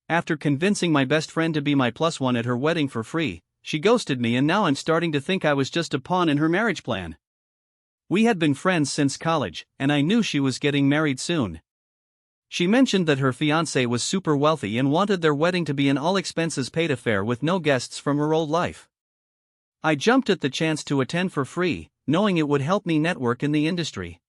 After convincing my best friend to be my plus one at her wedding for free, she ghosted me, and now I'm starting to think I was just a pawn in her marriage plan. We had been friends since college, and I knew she was getting married soon. She mentioned that her fiancé was super wealthy and wanted their wedding to be an all-expenses-paid affair with no guests from her old life. I jumped at the chance to attend for free, knowing it would help me network in the industry.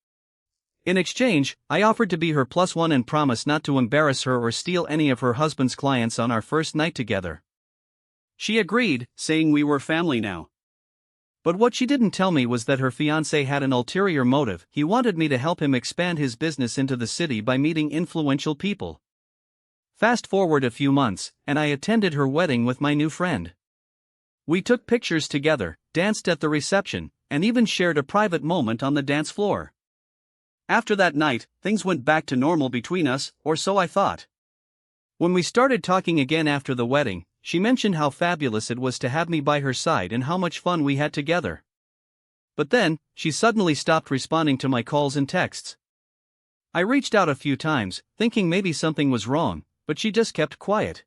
In exchange, I offered to be her plus one and promised not to embarrass her or steal any of her husband's clients on our first night together. She agreed, saying we were family now. But what she didn't tell me was that her fiancé had an ulterior motive. He wanted me to help him expand his business into the city by meeting influential people. Fast forward a few months, and I attended her wedding with my new friend. We took pictures together, danced at the reception, and even shared a private moment on the dance floor. After that night, things went back to normal between us, or so I thought. When we started talking again after the wedding, she mentioned how fabulous it was to have me by her side and how much fun we had together. But then, she suddenly stopped responding to my calls and texts. I reached out a few times, thinking maybe something was wrong, but she just kept quiet.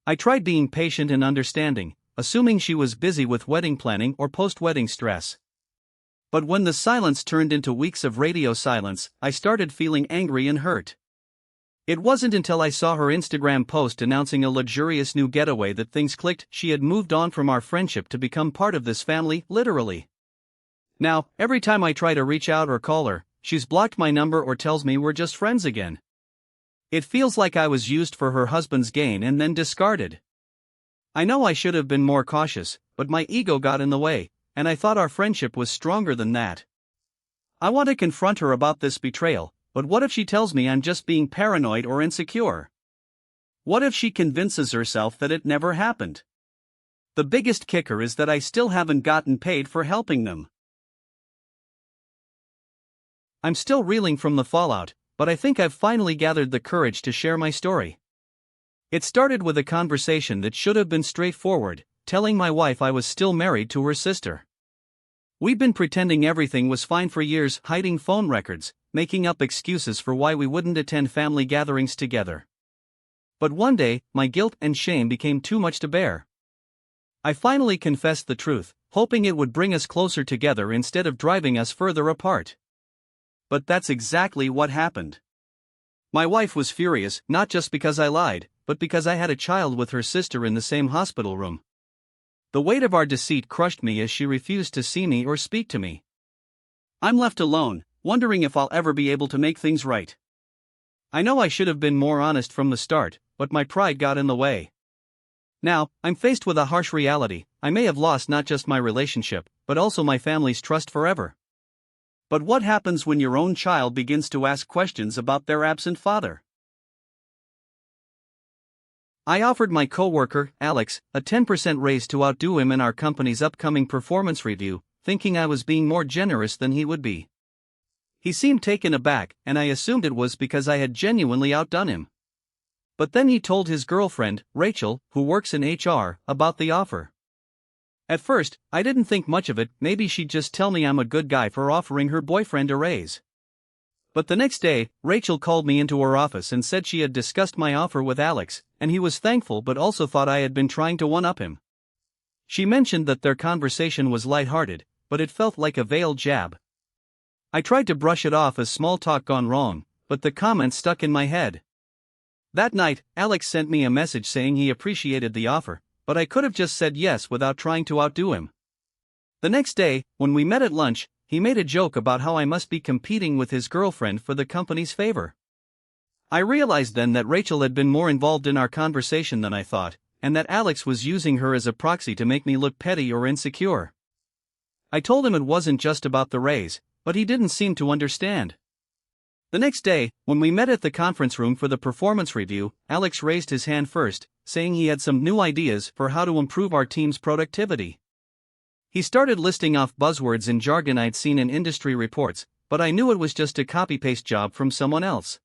I tried being patient and understanding, assuming she was busy with wedding planning or post-wedding stress. But when the silence turned into weeks of radio silence, I started feeling angry and hurt. It wasn't until I saw her Instagram post announcing a luxurious new getaway that things clicked. She had moved on from our friendship to become part of this family, literally. Now, every time I try to reach out or call her, she's blocked my number or tells me we're just friends again. It feels like I was used for her husband's gain and then discarded. I know I should have been more cautious, but my ego got in the way, and I thought our friendship was stronger than that. I want to confront her about this betrayal, but what if she tells me I'm just being paranoid or insecure? What if she convinces herself that it never happened? The biggest kicker is that I still haven't gotten paid for helping them. I'm still reeling from the fallout, but I think I've finally gathered the courage to share my story. It started with a conversation that should have been straightforward, telling my wife I was still married to her sister. We'd been pretending everything was fine for years, hiding phone records, making up excuses for why we wouldn't attend family gatherings together. But one day, my guilt and shame became too much to bear. I finally confessed the truth, hoping it would bring us closer together instead of driving us further apart. But that's exactly what happened. My wife was furious, not just because I lied, but because I had a child with her sister in the same hospital room. The weight of our deceit crushed me as she refused to see me or speak to me. I'm left alone, wondering if I'll ever be able to make things right. I know I should have been more honest from the start, but my pride got in the way. Now, I'm faced with a harsh reality. I may have lost not just my relationship, but also my family's trust forever. But what happens when your own child begins to ask questions about their absent father? I offered my coworker, Alex, a 10% raise to outdo him in our company's upcoming performance review, thinking I was being more generous than he would be. He seemed taken aback, and I assumed it was because I had genuinely outdone him. But then he told his girlfriend, Rachel, who works in HR, about the offer. At first, I didn't think much of it. Maybe she'd just tell me I'm a good guy for offering her boyfriend a raise. But the next day, Rachel called me into her office and said she had discussed my offer with Alex, and he was thankful but also thought I had been trying to one-up him. She mentioned that their conversation was lighthearted, but it felt like a veiled jab. I tried to brush it off as small talk gone wrong, but the comment stuck in my head. That night, Alex sent me a message saying he appreciated the offer, but I could have just said yes without trying to outdo him. The next day, when we met at lunch, he made a joke about how I must be competing with his girlfriend for the company's favor. I realized then that Rachel had been more involved in our conversation than I thought, and that Alex was using her as a proxy to make me look petty or insecure. I told him it wasn't just about the raise, but he didn't seem to understand. The next day, when we met at the conference room for the performance review, Alex raised his hand first, saying he had some new ideas for how to improve our team's productivity. He started listing off buzzwords and jargon I'd seen in industry reports, but I knew it was just a copy-paste job from someone else.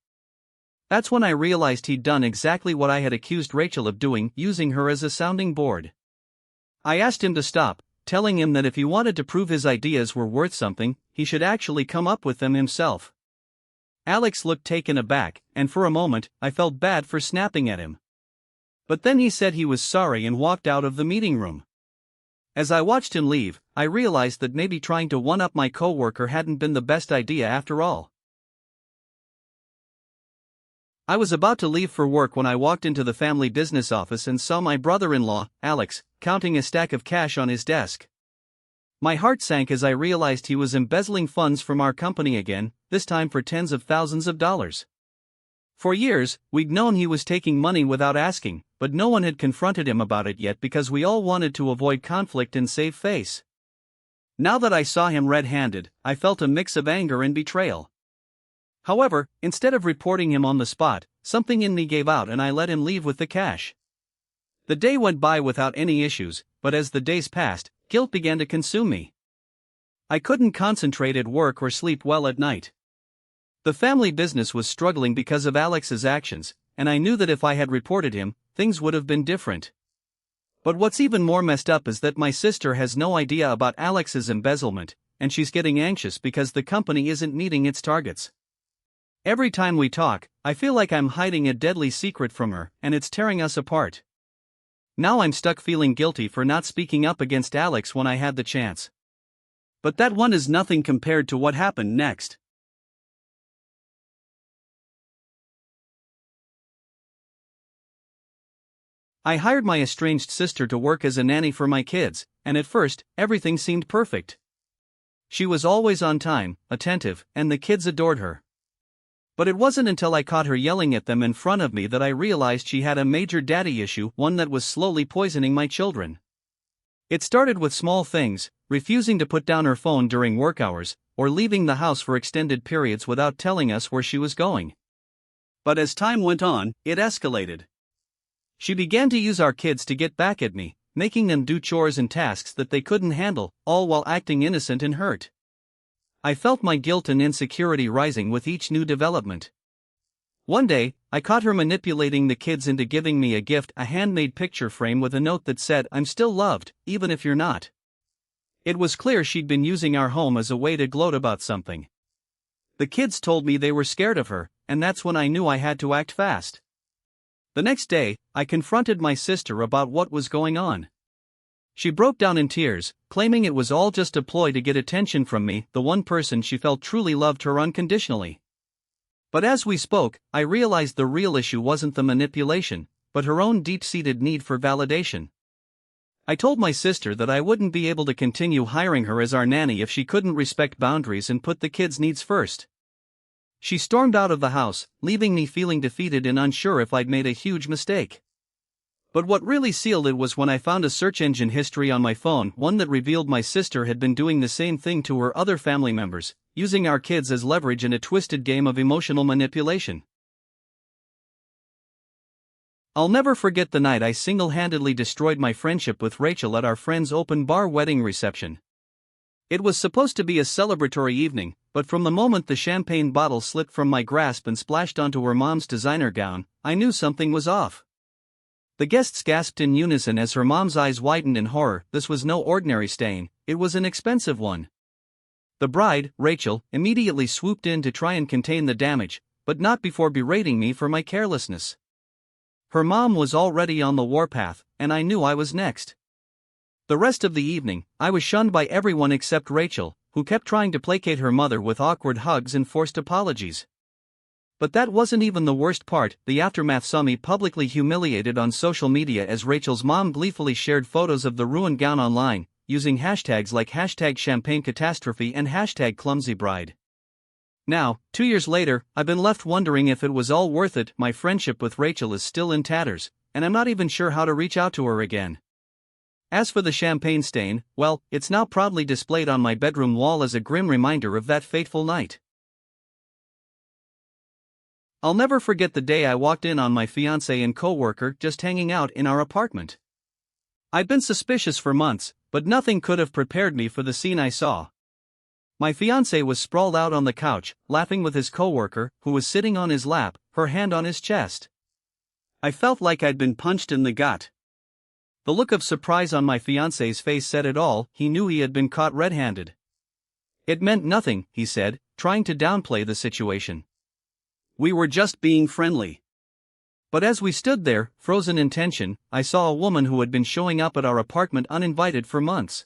That's when I realized he'd done exactly what I had accused Rachel of doing, using her as a sounding board. I asked him to stop, telling him that if he wanted to prove his ideas were worth something, he should actually come up with them himself. Alex looked taken aback, and for a moment, I felt bad for snapping at him. But then he said he was sorry and walked out of the meeting room. As I watched him leave, I realized that maybe trying to one-up my coworker hadn't been the best idea after all. I was about to leave for work when I walked into the family business office and saw my brother-in-law, Alex, counting a stack of cash on his desk. My heart sank as I realized he was embezzling funds from our company again, this time for tens of thousands of dollars. For years, we'd known he was taking money without asking, but no one had confronted him about it yet because we all wanted to avoid conflict and save face. Now that I saw him red-handed, I felt a mix of anger and betrayal. However, instead of reporting him on the spot, something in me gave out and I let him leave with the cash. The day went by without any issues, but as the days passed, guilt began to consume me. I couldn't concentrate at work or sleep well at night. The family business was struggling because of Alex's actions, and I knew that if I had reported him, things would have been different. But what's even more messed up is that my sister has no idea about Alex's embezzlement, and she's getting anxious because the company isn't meeting its targets. Every time we talk, I feel like I'm hiding a deadly secret from her, and it's tearing us apart. Now I'm stuck feeling guilty for not speaking up against Alex when I had the chance. But that one is nothing compared to what happened next. I hired my estranged sister to work as a nanny for my kids, and at first, everything seemed perfect. She was always on time, attentive, and the kids adored her. But it wasn't until I caught her yelling at them in front of me that I realized she had a major daddy issue, one that was slowly poisoning my children. It started with small things, refusing to put down her phone during work hours, or leaving the house for extended periods without telling us where she was going. But as time went on, it escalated. She began to use our kids to get back at me, making them do chores and tasks that they couldn't handle, all while acting innocent and hurt. I felt my guilt and insecurity rising with each new development. One day, I caught her manipulating the kids into giving me a gift, a handmade picture frame with a note that said, "I'm still loved, even if you're not." It was clear she'd been using our home as a way to gloat about something. The kids told me they were scared of her, and that's when I knew I had to act fast. The next day, I confronted my sister about what was going on. She broke down in tears, claiming it was all just a ploy to get attention from me, the one person she felt truly loved her unconditionally. But as we spoke, I realized the real issue wasn't the manipulation, but her own deep-seated need for validation. I told my sister that I wouldn't be able to continue hiring her as our nanny if she couldn't respect boundaries and put the kids' needs first. She stormed out of the house, leaving me feeling defeated and unsure if I'd made a huge mistake. But what really sealed it was when I found a search engine history on my phone, one that revealed my sister had been doing the same thing to her other family members, using our kids as leverage in a twisted game of emotional manipulation. I'll never forget the night I single-handedly destroyed my friendship with Rachel at our friend's open bar wedding reception. It was supposed to be a celebratory evening, but from the moment the champagne bottle slipped from my grasp and splashed onto her mom's designer gown, I knew something was off. The guests gasped in unison as her mom's eyes widened in horror. This was no ordinary stain, it was an expensive one. The bride, Rachel, immediately swooped in to try and contain the damage, but not before berating me for my carelessness. Her mom was already on the warpath, and I knew I was next. The rest of the evening, I was shunned by everyone except Rachel, who kept trying to placate her mother with awkward hugs and forced apologies. But that wasn't even the worst part. The aftermath saw me publicly humiliated on social media as Rachel's mom gleefully shared photos of the ruined gown online, using hashtags like #ChampagneCatastrophe and #ClumsyBride. Now, 2 years later, I've been left wondering if it was all worth it. My friendship with Rachel is still in tatters, and I'm not even sure how to reach out to her again. As for the champagne stain, well, it's now proudly displayed on my bedroom wall as a grim reminder of that fateful night. I'll never forget the day I walked in on my fiancé and coworker just hanging out in our apartment. I'd been suspicious for months, but nothing could have prepared me for the scene I saw. My fiancé was sprawled out on the couch, laughing with his coworker, who was sitting on his lap, her hand on his chest. I felt like I'd been punched in the gut. The look of surprise on my fiancé's face said it all. He knew he had been caught red-handed. "It meant nothing," he said, trying to downplay the situation. "We were just being friendly." But as we stood there, frozen in tension, I saw a woman who had been showing up at our apartment uninvited for months.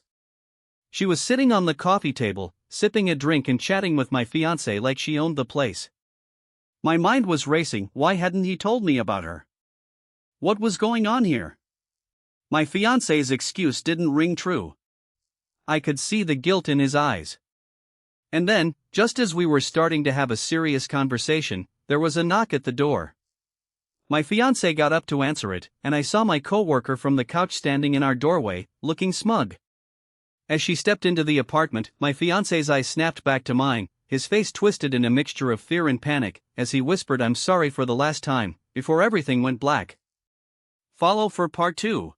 She was sitting on the coffee table, sipping a drink and chatting with my fiancé like she owned the place. My mind was racing. Why hadn't he told me about her? What was going on here? My fiancé's excuse didn't ring true. I could see the guilt in his eyes. And then, just as we were starting to have a serious conversation, there was a knock at the door. My fiancé got up to answer it, and I saw my coworker from the couch standing in our doorway, looking smug. As she stepped into the apartment, my fiancé's eyes snapped back to mine, his face twisted in a mixture of fear and panic, as he whispered, "I'm sorry for the last time," before everything went black. Follow for part 2.